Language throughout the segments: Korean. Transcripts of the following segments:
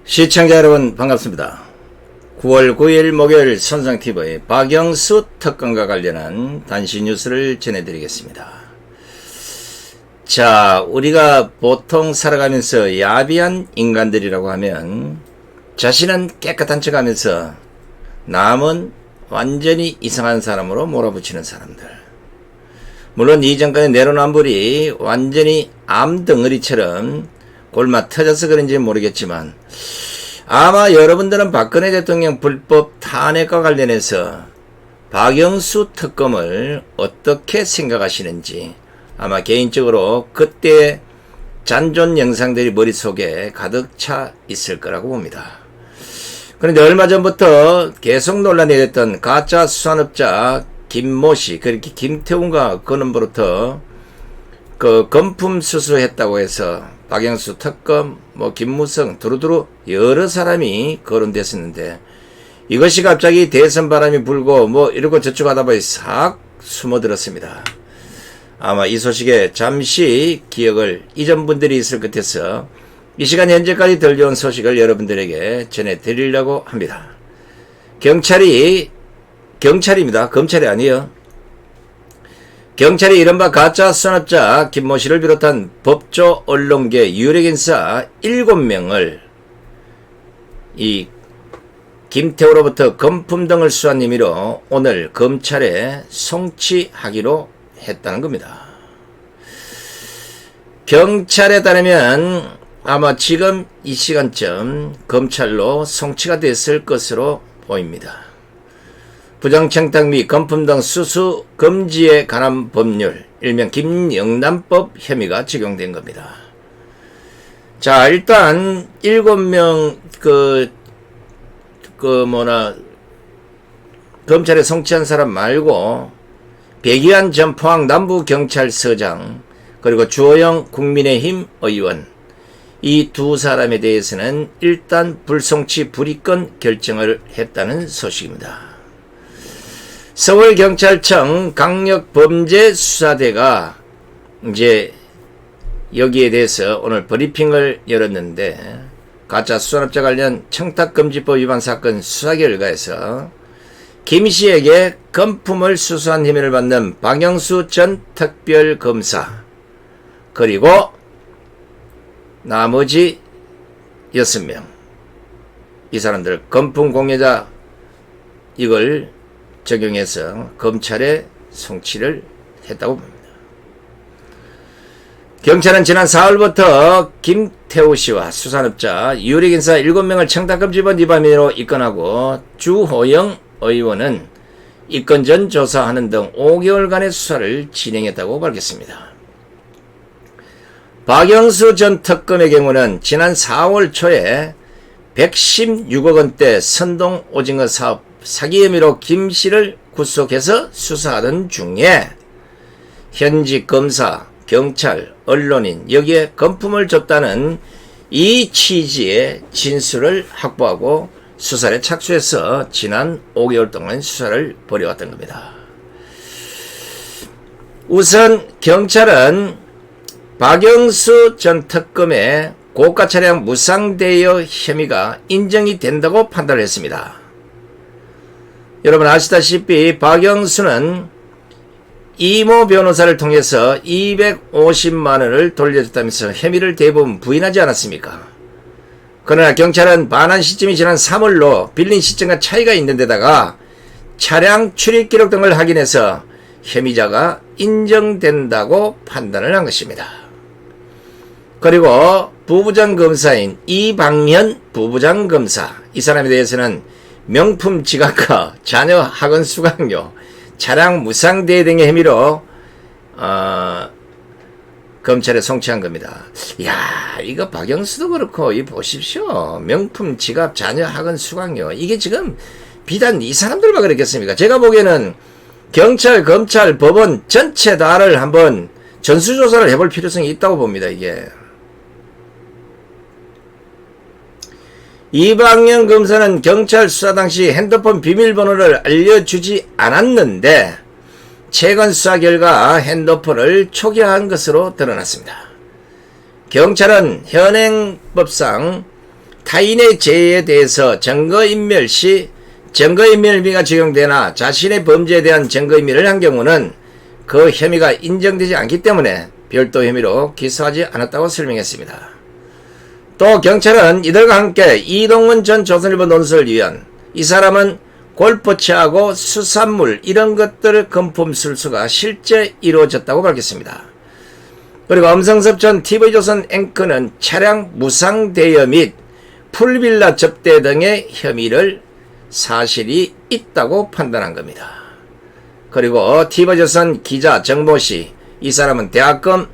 시청자 여러분 반갑습니다. 9월 9일 목요일 선상TV의 박영수 특검과 관련한 단시 뉴스를 전해드리겠습니다. 자, 우리가 보통 살아가면서 야비한 인간들이라고 하면 자신은 깨끗한 척하면서 남은 완전히 이상한 사람으로 몰아붙이는 사람들. 물론 이전까지 내로남불이 완전히 암덩어리처럼 골마 터져서 그런지 모르겠지만 아마 여러분들은 박근혜 대통령 불법 탄핵과 관련해서 박영수 특검을 어떻게 생각하시는지 아마 개인적으로 그때의 잔존 영상들이 머릿속에 가득 차 있을 거라고 봅니다. 그런데 얼마 전부터 계속 논란이 됐던 가짜 수산업자 김모씨, 그렇게 김태훈과 그놈으로부터 금품 수수했다고 해서 박영수 특검, 김무성, 두루두루 여러 사람이 거론됐었는데 이것이 갑자기 대선 바람이 불고 이러고 저쪽 하다 보니 싹 숨어들었습니다. 아마 이 소식에 잠시 기억을 잊은 분들이 있을 것 같아서 이 시간 현재까지 들려온 소식을 여러분들에게 전해드리려고 합니다. 경찰입니다. 검찰이 아니에요. 경찰이 이른바 가짜 수산업자 김모씨를 비롯한 법조 언론계 유력인사 7명을 이 김태우로부터 금품 등을 수수한 혐의로 오늘 검찰에 송치하기로 했다는 겁니다. 경찰에 따르면 아마 지금 이 시간쯤 검찰로 송치가 됐을 것으로 보입니다. 부정청탁 및 금품 등 수수 금지에 관한 법률, 일명 김영란법 혐의가 적용된 겁니다. 자, 일단 7명 검찰에 송치한 사람 말고 백이한 전 포항 남부경찰서장 그리고 주호영 국민의힘 의원 이 두 사람에 대해서는 일단 불송치 불입건 결정을 했다는 소식입니다. 서울경찰청 강력범죄수사대가 이제 여기에 대해서 오늘 브리핑을 열었는데 가짜 수산업자 관련 청탁금지법 위반 사건 수사 결과에서 김씨에게 금품을 수수한 혐의를 받는 박영수 전 특별검사 그리고 나머지 6명 이 사람들 금품 공여자 이걸 적용해서 검찰에 송치를 했다고 봅니다. 경찰은 지난 4월부터 김태우 씨와 수산업자 유력인사 7명을 청탁금지법 위반 혐의로 입건하고 주호영 의원은 입건 전 조사하는 등 5개월간의 수사를 진행했다고 밝혔습니다. 박영수 전 특검의 경우는 지난 4월 초에 116억 원대 선동 오징어 사업 사기 혐의로 김씨를 구속해서 수사하던 중에 현직 검사, 경찰, 언론인 여기에 금품을 줬다는 이 취지의 진술을 확보하고 수사에 착수해서 지난 5개월 동안 수사를 벌여왔던 겁니다. 우선 경찰은 박영수 전 특검의 고가 차량 무상 대여 혐의가 인정이 된다고 판단을 했습니다. 여러분 아시다시피 박영수는 이모 변호사를 통해서 250만원을 돌려줬다면서 혐의를 대부분 부인하지 않았습니까? 그러나 경찰은 반환 시점이 지난 3월로 빌린 시점과 차이가 있는 데다가 차량 출입 기록 등을 확인해서 혐의자가 인정된다고 판단을 한 것입니다. 그리고 부부장검사인 이방현 부부장검사 이 사람에 대해서는 명품 지갑과 자녀 학원 수강료, 차량 무상대여 등의 혐의로 검찰에 송치한 겁니다. 이야, 이거 박영수도 그렇고 이 보십시오. 명품 지갑, 자녀 학원 수강료 이게 지금 비단 이 사람들만 그랬겠습니까? 제가 보기에는 경찰, 검찰, 법원 전체 다를 한번 전수조사를 해볼 필요성이 있다고 봅니다. 이게 이방현 검사는 경찰 수사 당시 핸드폰 비밀번호를 알려주지 않았는데 최근 수사 결과 핸드폰을 초기화한 것으로 드러났습니다. 경찰은 현행법상 타인의 죄에 대해서 증거인멸 시 증거인멸비가 적용되나 자신의 범죄에 대한 증거인멸을 한 경우는 그 혐의가 인정되지 않기 때문에 별도 혐의로 기소하지 않았다고 설명했습니다. 또 경찰은 이들과 함께 이동훈 전 조선일보 논설위원, 이 사람은 골프채하고 수산물 이런 것들을 금품 술수가 실제 이루어졌다고 밝혔습니다. 그리고 엄성섭 전 TV조선 앵커는 차량 무상 대여 및 풀빌라 접대 등의 혐의를 사실이 있다고 판단한 겁니다. 그리고 TV조선 기자 정모씨, 이 사람은 대학원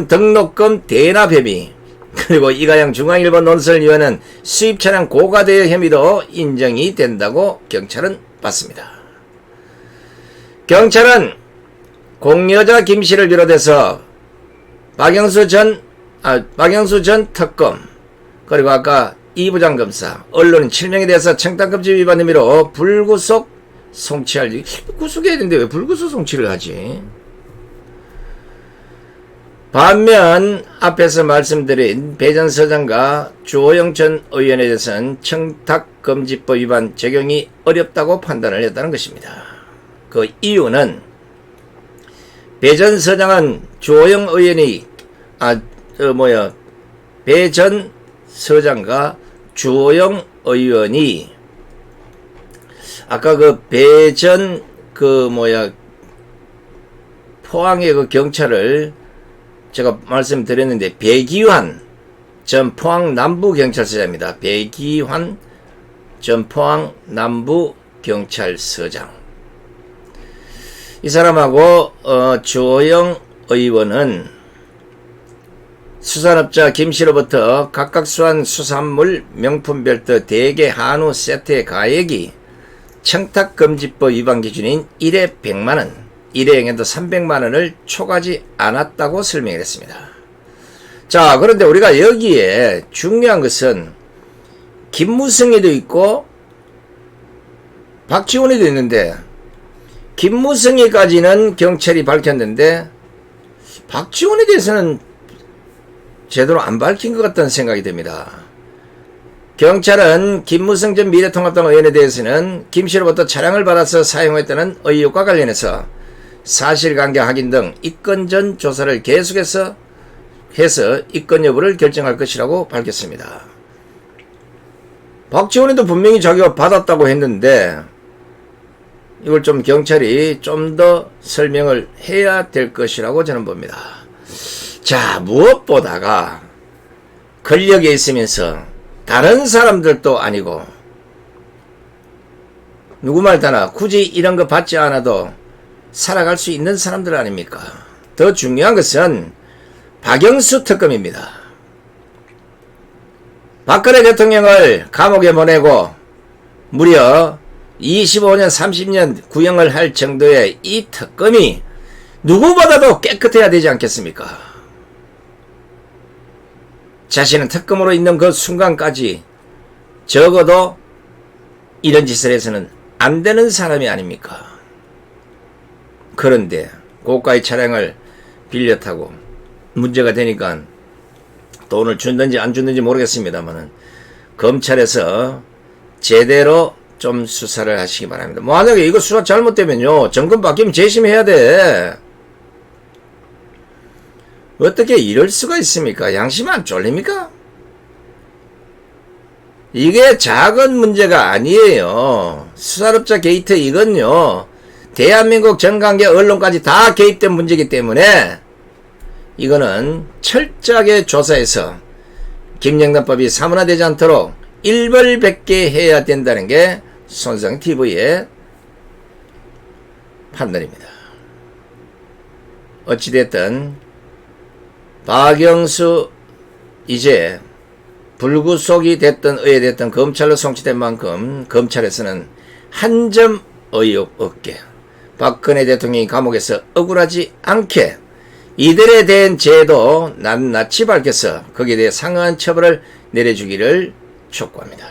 등록금 대납 혐의, 그리고 이가영 중앙일보 논설위원은 수입차량 고가대여 혐의도 인정이 된다고 경찰은 봤습니다. 경찰은 공여자 김씨를 비롯해서 박영수 전 특검, 그리고 아까 이 부장검사, 언론인 7명에 대해서 청탁금지 위반 혐의로 불구속 송치할, 구속해야 되는데 왜 불구속 송치를 하지? 반면 앞에서 말씀드린 배 전 서장과 주호영 전 의원에 대해서는 청탁금지법 위반 적용이 어렵다고 판단을 했다는 것입니다. 그 이유는 배 전 서장은 주호영 의원이 배 전 서장과 주호영 의원이 아까 그 배 전 포항의 그 경찰을 제가 말씀드렸는데 배기환 전 포항 남부경찰서장입니다. 배기환 전 포항 남부경찰서장. 이 사람하고 주호영 의원은 수산업자 김씨로부터 각각 수한 수산물 명품별도 대게 한우 세트의 가액이 청탁금지법 위반 기준인 1회 100만원, 1회행에도 300만원을 초과하지 않았다고 설명했습니다. 자, 그런데 우리가 여기에 중요한 것은 김무성에도 있고 박지원에도 있는데, 김무성에까지는 경찰이 밝혔는데 박지원에 대해서는 제대로 안 밝힌 것 같다는 생각이 듭니다. 경찰은 김무성 전 미래통합당 의원에 대해서는 김씨로부터 차량을 받아서 사용했다는 의혹과 관련해서 사실관계 확인 등 입건 전 조사를 계속해서 입건 여부를 결정할 것이라고 밝혔습니다. 박지원에도 분명히 자기가 받았다고 했는데 이걸 좀 경찰이 좀 더 설명을 해야 될 것이라고 저는 봅니다. 자, 무엇보다가 권력에 있으면서 다른 사람들도 아니고 누구 말다나 굳이 이런 거 받지 않아도 살아갈 수 있는 사람들 아닙니까? 더 중요한 것은 박영수 특검입니다. 박근혜 대통령을 감옥에 보내고 무려 25년 30년 구형을 할 정도의 이 특검이 누구보다도 깨끗해야 되지 않겠습니까? 자신은 특검으로 있는 그 순간까지 적어도 이런 짓을 해서는 안 되는 사람이 아닙니까? 그런데 고가의 차량을 빌려 타고 문제가 되니까 돈을 준든지 안 준든지 모르겠습니다만은 검찰에서 제대로 좀 수사를 하시기 바랍니다. 만약에 이거 수사 잘못되면요, 정권 바뀌면 재심해야 돼. 어떻게 이럴 수가 있습니까? 양심 안 쫄립니까? 이게 작은 문제가 아니에요. 수산업자 게이트 이건요, 대한민국 전관계 언론까지 다 개입된 문제이기 때문에 이거는 철저하게 조사해서 김영란법이 사문화되지 않도록 일벌백계 해야 된다는 게 손성TV의 판단입니다. 어찌됐든 박영수 이제 불구속이 됐든 의뢰됐든 검찰로 송치된 만큼 검찰에서는 한 점 의혹 없게 박근혜 대통령이 감옥에서 억울하지 않게 이들에 대한 죄도 낱낱이 밝혀서 거기에 대해 상응한 처벌을 내려주기를 촉구합니다.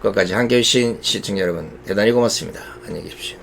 끝까지 함께해 주신 시청자 여러분 대단히 고맙습니다. 안녕히 계십시오.